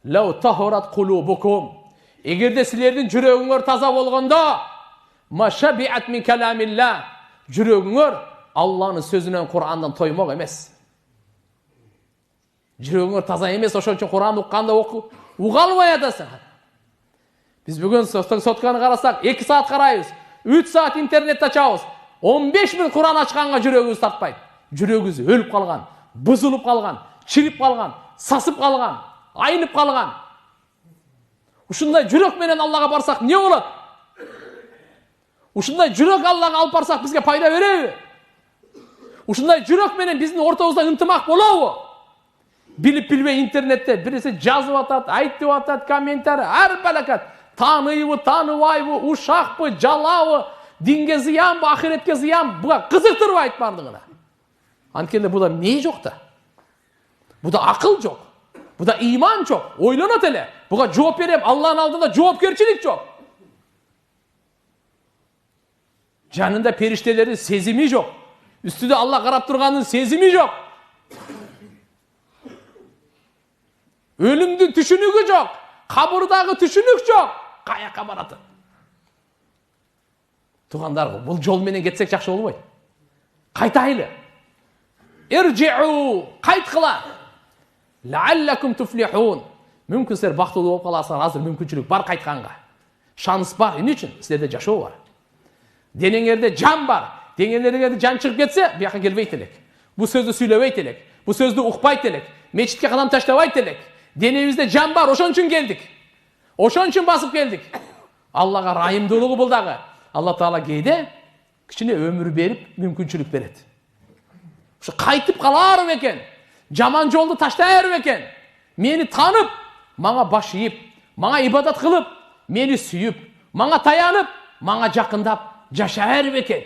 Law tahurat qulubukum. Egerde sizlerдің жүрегіңер таза болғанда, машабиат min kalamillah. Жүрегіңер Allah'ın sözünden, Kur'an'dan toymak emez. Жүрегіңер таза емес, ошон үчүн Kur'an укканда угалбай атасың. Biz bugün sotkаны қарасақ, 2 saat қарайбыз, 3 saat internet açабыз. 15.000 Kur'an açқанға жүрегіңіз тартпайды. Жүрегіңіз өліп қалған, бұзылып қалған, чирип қалған, сасып қалған, айнып қалған. Ушундай жүрек менен Аллаға барсақ не болады? Ушундай жүрек Аллаға алып барсақ бізге пайда береби? Ушундай жүрек менен биздин ортобузда ынтымак болобу? Билип билбей интернетте бирisi жазып атат, айтып атат, комментарий, ар балакат. Tanıyыбы, tanыбайбы, ушакпы, жалабы, динге зыянбы, ахиретке зыян, буга кызыктырбайт бардыгына. Анткенде буда эмне жок да? Буда акыл жок. Буда иман жок. Ойлонот эле. Буга жооп берем, Алланын алдында жоопкерчилик жок. Жанында периштелердин сезими жок. Üstüde Allah карап турганын сезими жок. Ölümdün түшүнүгү жок. Кабырдагы түшүнүк жок. Каяка баратын? Тугандар, бул жол менен кетсек жакшы болбойт. Кайтайлы. Иржи'у, кайткыла. Лааллакум туфлихун. Мүмкүн силер бактылуу болуп каласыңар, азыр мүмкүнчүлүк бар кайтканга. Шанс бар, эмне үчүн? Силерде жашоо бар. Денеңерде жан бар. Денеңерде жан чыгып кетсе, бияка келбейт элек. Бул сөздү сүйлөбөйт элек. Бул сөздү укпайт элек. Мечитке кадам таштабайт элек. Денебизде жан бар, ошон үчүн келдик. Ошон үчүн басып келдик. Аллага райымдуулугу бул дагы. Алла Таала кейде кичине өмүр берип, мүмкүнчүлүк берет. Ушу кайтып калар бекен. Жаман жолду таштар бекен. Мени танып, мага баш ийип, мага ибадат кылып, мени сүйүп, мага таянып, мага жакындап жашар бекен.